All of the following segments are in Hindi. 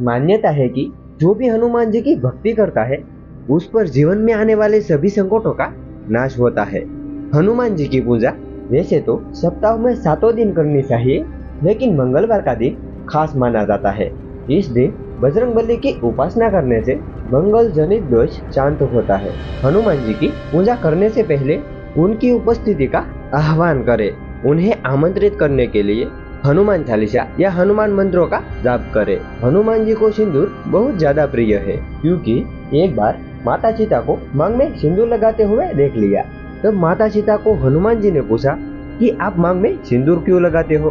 मान्यता है कि जो भी हनुमान जी की भक्ति करता है उस पर जीवन में आने वाले सभी संकटों का नाश होता है। हनुमान जी की पूजा वैसे तो सप्ताह में 7 दिन करनी चाहिए, लेकिन मंगलवार का दिन खास माना जाता है। इस दिन बजरंगबली की उपासना करने से मंगल जनित दोष शांत होता है। हनुमान जी की पूजा करने से पहले उनकी उपस्थिति का आह्वान करें। उन्हें आमंत्रित करने के लिए हनुमान चालीसा या हनुमान मंत्रों का जाप करें। हनुमान जी को सिंदूर बहुत ज्यादा प्रिय है, क्योंकि एक बार माता सीता को मांग में सिंदूर लगाते हुए देख लिया। तब माता सीता को हनुमान जी ने पूछा कि आप मांग में सिंदूर क्यों लगाते हो।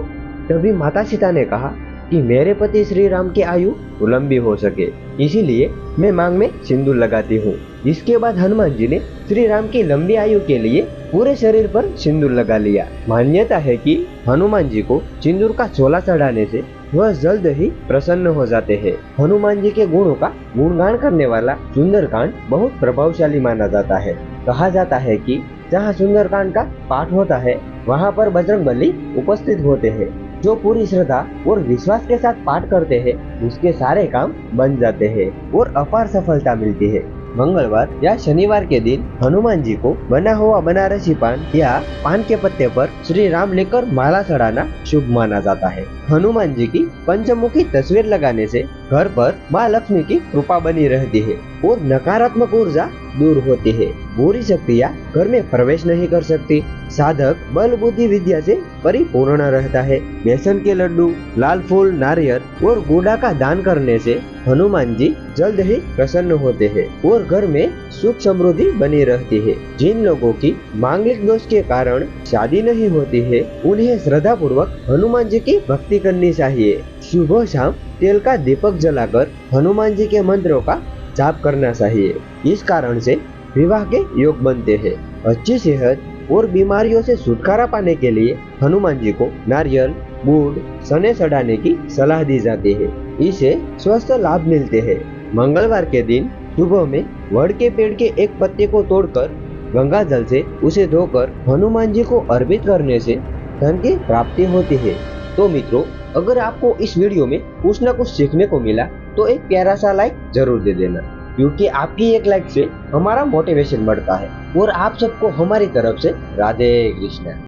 तभी माता सीता ने कहा कि मेरे पति श्री राम की आयु लंबी हो सके, इसीलिए मैं मांग में सिंदूर लगाती हूँ। इसके बाद हनुमान जी ने श्री राम की लंबी आयु के लिए पूरे शरीर पर सिंदूर लगा लिया। मान्यता है कि हनुमान जी को सिंदूर का चोला चढ़ाने से वह जल्द ही प्रसन्न हो जाते हैं। हनुमान जी के गुणों का गुणगान करने वाला सुंदरकांड बहुत प्रभावशाली माना जाता है। कहा जाता है कि जहाँ सुंदरकांड का पाठ होता है वहाँ पर बजरंगबली उपस्थित होते हैं। जो पूरी श्रद्धा और विश्वास के साथ पाठ करते हैं उसके सारे काम बन जाते हैं और अपार सफलता मिलती है। मंगलवार या शनिवार के दिन हनुमान जी को बना हुआ बनारसी पान या पान के पत्ते पर श्री राम लेकर माला चढ़ाना शुभ माना जाता है। हनुमान जी की पंचमुखी तस्वीर लगाने से घर पर माँ लक्ष्मी की कृपा बनी रहती है और नकारात्मक ऊर्जा दूर होती है। बुरी शक्तियाँ घर में प्रवेश नहीं कर सकती। साधक बल बुद्धि विद्या से परिपूर्ण रहता है। बेसन के लड्डू, लाल फूल, नारियल और गुड़ा का दान करने से हनुमान जी जल्द ही प्रसन्न होते हैं और घर में सुख समृद्धि बनी रहती है। जिन लोगों की मांगलिक दोष के कारण शादी नहीं होती है उन्हें श्रद्धा पूर्वक हनुमान जी की भक्ति करनी चाहिए। सुबह शाम तेल का दीपक जलाकर हनुमान जी के मंत्रों का जाप करना चाहिए। इस कारण से विवाह के योग बनते हैं। अच्छी सेहत और बीमारियों से छुटकारा पाने के लिए हनुमान जी को नारियल, गुड़, चने चढ़ाने की सलाह दी जाती है। इसे स्वस्थ लाभ मिलते हैं। मंगलवार के दिन सुबह में वड़ के पेड़ के एक पत्ते को तोड़कर गंगा जल से उसे धोकर हनुमान जी को अर्पित करने से धन की प्राप्ति होती है। तो मित्रों, अगर आपको इस वीडियो में कुछ न कुछ सीखने को मिला तो एक प्यारा सा लाइक जरूर दे देना, क्योंकि आपकी एक लाइक से हमारा मोटिवेशन बढ़ता है। और आप सबको हमारी तरफ से राधे कृष्णा।